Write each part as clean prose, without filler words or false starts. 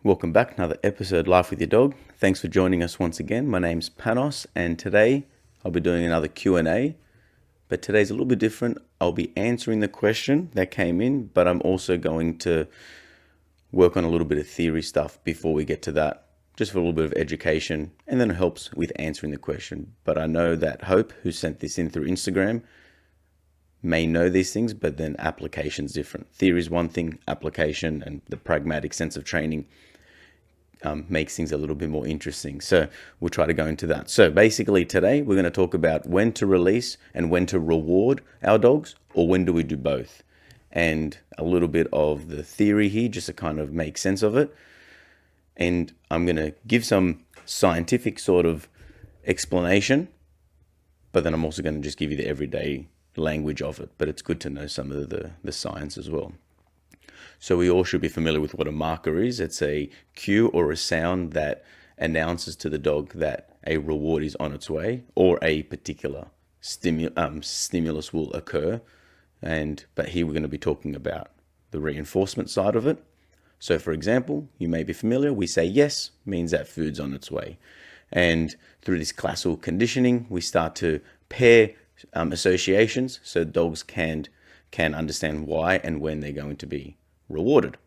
Welcome back, another episode Life with Your Dog. Thanks for joining us once again. My name's Panos, and today I'll be doing another Q&A, but today's a little bit different. I'll be answering the question that came in, but I'm also going to work on a little bit of theory stuff before we get to that, just for a little bit of education, and then it helps with answering the question. But I know that Hope, who sent this in through Instagram, may know these things, but then application's different. Theory is one thing, application and the pragmatic sense of training makes things a little bit more interesting. So we'll try to go into that. So basically today we're going to talk about when to release and when to reward our dogs, or when do we do both, and a little bit of the theory here just to kind of make sense of it. And I'm going to give some scientific sort of explanation, but then I'm also going to just give you the everyday language of it. But it's good to know some of the science as well. So we all should be familiar with what a marker is. It's a cue or a sound that announces to the dog that a reward is on its way, or a particular stimulus will occur. But here we're going to be talking about the reinforcement side of it. So for example, you may be familiar, we say yes means that food's on its way. And through this classical conditioning, we start to pair associations so dogs can understand why and when they're going to be rewarded.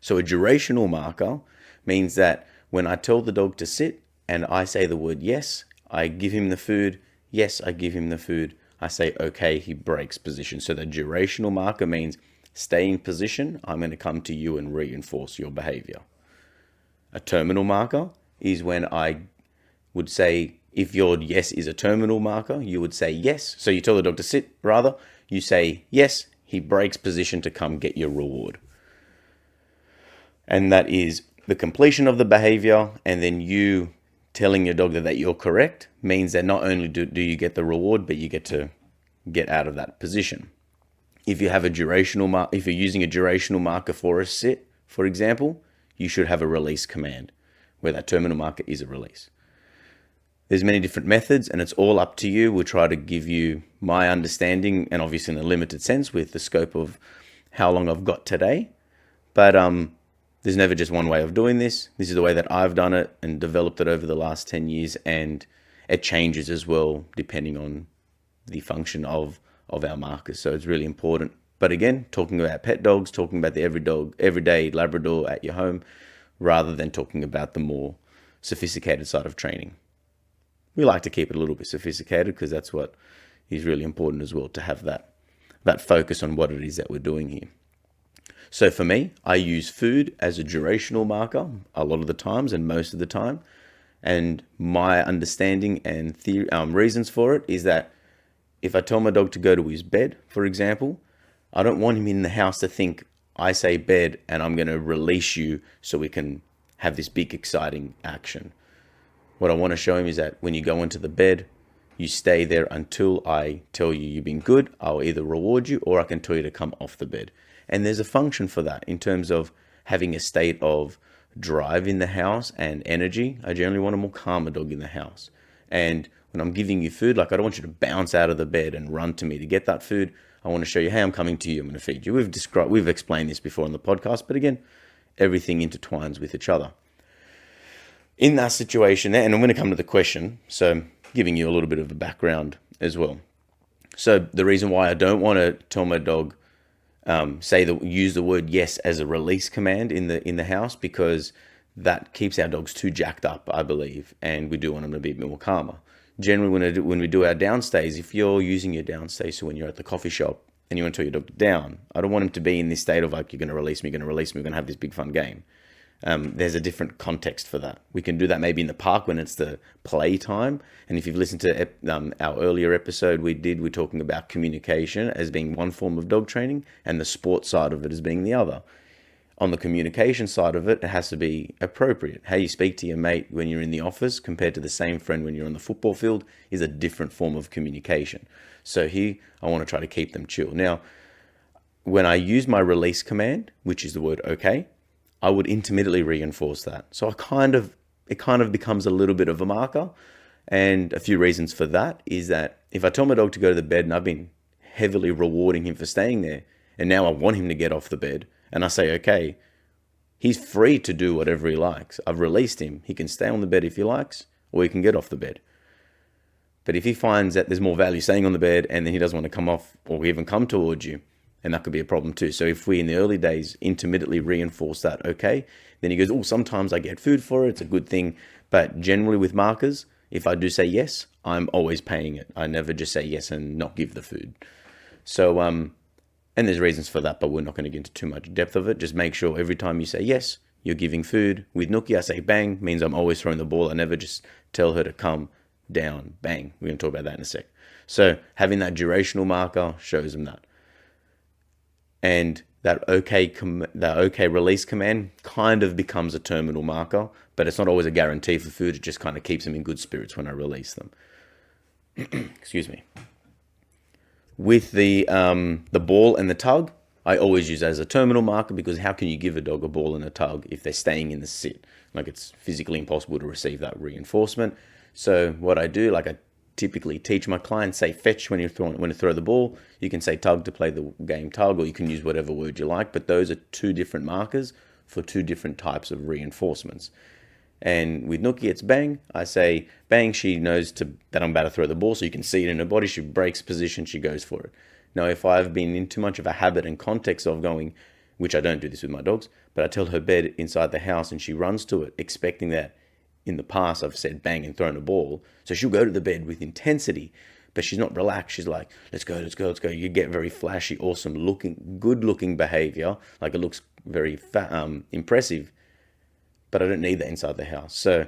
So a durational marker means that when I tell the dog to sit and I say the word yes, I give him the food. Yes, I give him the food. I say okay, he breaks position. So the durational marker means stay in position. I'm going to come to you and reinforce your behavior. A terminal marker is when I would say, if your yes is a terminal marker, you would say yes. So you tell the dog to sit, rather. You say yes, he breaks position to come get your reward. And that is the completion of the behavior, and then you telling your dog that you're correct means that not only do you get the reward, but you get to get out of that position. If you have a durational if you're using a durational marker for a sit, for example, you should have a release command, where that terminal marker is a release. There's many different methods, and it's all up to you. We'll try to give you my understanding, and obviously in a limited sense with the scope of how long I've got today. But there's never just one way of doing this. This is the way that I've done it and developed it over the last 10 years, and it changes as well depending on the function of our markers. So it's really important. But again, talking about pet dogs, talking about the everyday Labrador at your home, rather than talking about the more sophisticated side of training. We like to keep it a little bit sophisticated because that's what is really important as well, to have that focus on what it is that we're doing here. So for me, I use food as a durational marker a lot of the times and most of the time. And my understanding and reasons for it is that if I tell my dog to go to his bed, for example, I don't want him in the house to think I say bed and I'm going to release you so we can have this big exciting action. What I want to show him is that when you go into the bed, you stay there until I tell you you've been good. I'll either reward you or I can tell you to come off the bed. And there's a function for that in terms of having a state of drive in the house and energy. I generally want a more calmer dog in the house. And when I'm giving you food, like I don't want you to bounce out of the bed and run to me to get that food. I want to show you, hey, I'm coming to you, I'm going to feed you. We've explained this before on the podcast, but again, everything intertwines with each other. In that situation, and I'm going to come to the question, so giving you a little bit of a background as well. So the reason why I don't want to tell my dog, use the word yes as a release command in the house, because that keeps our dogs too jacked up, I believe, and we do want them to be a bit more calmer. Generally, when we do our downstays, if you're using your downstay, so when you're at the coffee shop and you want to tell your dog to down, I don't want him to be in this state of like, you're going to release me, we're going to have this big fun game. There's a different context for that. We can do that maybe in the park when it's the play time. And if you've listened to our earlier episode we're talking about communication as being one form of dog training and the sports side of it as being the other. On the communication side of it, it has to be appropriate. How you speak to your mate when you're in the office compared to the same friend when you're on the football field is a different form of communication. So here, I want to try to keep them chill. Now, when I use my release command, which is the word okay, I would intermittently reinforce that. So it kind of becomes a little bit of a marker. And a few reasons for that is that if I tell my dog to go to the bed and I've been heavily rewarding him for staying there, and now I want him to get off the bed, and I say, okay, He's free to do whatever he likes. I've released him. He can stay on the bed if he likes, or he can get off the bed. But if he finds that there's more value staying on the bed and then he doesn't want to come off or even come towards you, and that could be a problem too. So if we in the early days intermittently reinforce that, okay, then he goes, oh, sometimes I get food for it. It's a good thing. But generally with markers, if I do say yes, I'm always paying it. I never just say yes and not give the food. So, and there's reasons for that, but we're not going to get into too much depth of it. Just make sure every time you say yes, you're giving food. With Nookie, I say bang, means I'm always throwing the ball. I never just tell her to come down, bang. We're going to talk about that in a sec. So having that durational marker shows them that. And that OK release command kind of becomes a terminal marker, but it's not always a guarantee for food. It just kind of keeps them in good spirits when I release them. Excuse me. With the ball and the tug, I always use that as a terminal marker, because how can you give a dog a ball and a tug if they're staying in the sit? Like, it's physically impossible to receive that reinforcement. So what I do, like I typically teach my clients, say fetch when you throw the ball. You can say tug to play the game tug, or you can use whatever word you like, but those are two different markers for two different types of reinforcements. And with Nookie, it's bang. I say bang, she knows that I'm about to throw the ball, so you can see it in her body. She breaks position, she goes for it. Now, if I've been in too much of a habit and context of going, which I don't do this with my dogs, but I tell her bed inside the house and she runs to it, expecting that. In the past, I've said bang and thrown a ball. So she'll go to the bed with intensity, but she's not relaxed. She's like, let's go, let's go, let's go. You get very flashy, awesome looking, good looking behavior. Like, it looks very impressive, but I don't need that inside the house. So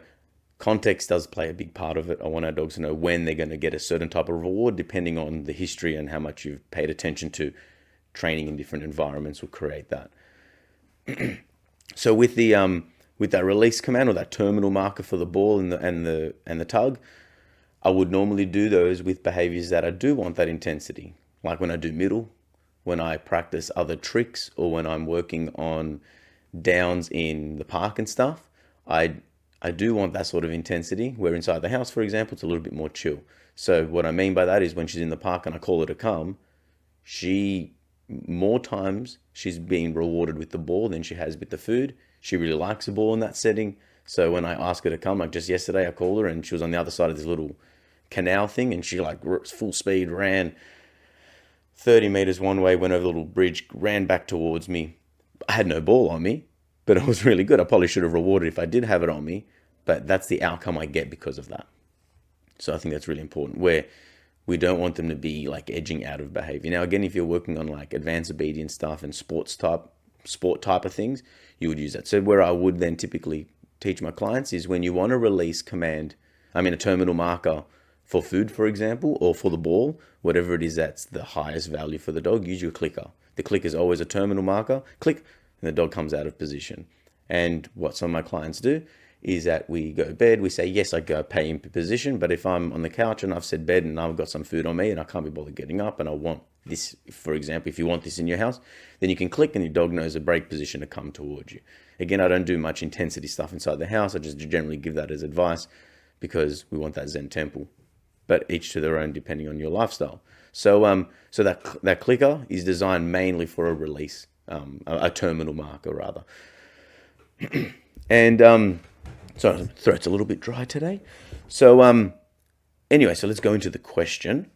context does play a big part of it. I want our dogs to know when they're going to get a certain type of reward, depending on the history and how much you've paid attention to. Training in different environments will create that. So with that release command, or that terminal marker for the ball and the tug, I would normally do those with behaviors that I do want that intensity. Like when I do middle, when I practice other tricks, or when I'm working on downs in the park and stuff, I do want that sort of intensity, where inside the house, for example, it's a little bit more chill. So what I mean by that is when she's in the park and I call her to come, more times she's being rewarded with the ball than she has with the food. She really likes the ball in that setting. So when I ask her to come, like just yesterday, I called her and she was on the other side of this little canal thing, and she like full speed ran 30 meters one way, went over the little bridge, ran back towards me. I had no ball on me, but it was really good. I probably should have rewarded if I did have it on me, but that's the outcome I get because of that. So I think that's really important, where we don't want them to be like edging out of behavior. Now, again, if you're working on like advanced obedience stuff and sport type of things, you would use that. So where I would then typically teach my clients is when you want to release a terminal marker for food, for example, or for the ball, whatever it is that's the highest value for the dog, use your clicker. The clicker is always a terminal marker. Click, and the dog comes out of position. And what some of my clients do is that we go to bed, we say, yes, I go pay in position, but if I'm on the couch and I've said bed and I've got some food on me and I can't be bothered getting up and I want this, for example, if you want this in your house, then you can click and your dog knows a break position to come towards you. Again, I don't do much intensity stuff inside the house. I just generally give that as advice because we want that Zen temple, but each to their own depending on your lifestyle. So that clicker is designed mainly for a release, a terminal marker rather. And sorry, throat's a little bit dry today. So anyway, so let's go into the question.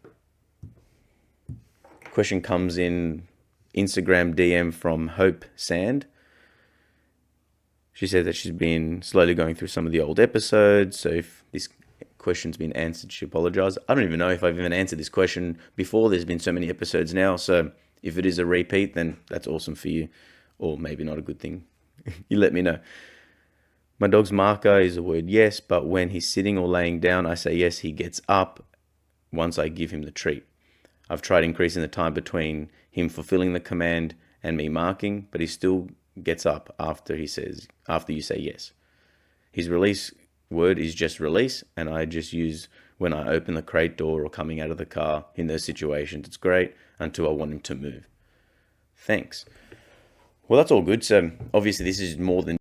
Question comes in Instagram DM from Hope Sand. She said that she's been slowly going through some of the old episodes. So if this question's been answered, she apologizes. I don't even know if I've even answered this question before. There's been so many episodes now. So if it is a repeat, then that's awesome for you. Or maybe not a good thing. You let me know. My dog's marker is the word yes, but when he's sitting or laying down, I say yes, he gets up once I give him the treat. I've tried increasing the time between him fulfilling the command and me marking, but he still gets up after you say yes. His release word is just release, and I just use when I open the crate door or coming out of the car in those situations. It's great until I want him to move. Thanks. Well, that's all good. So obviously this is more than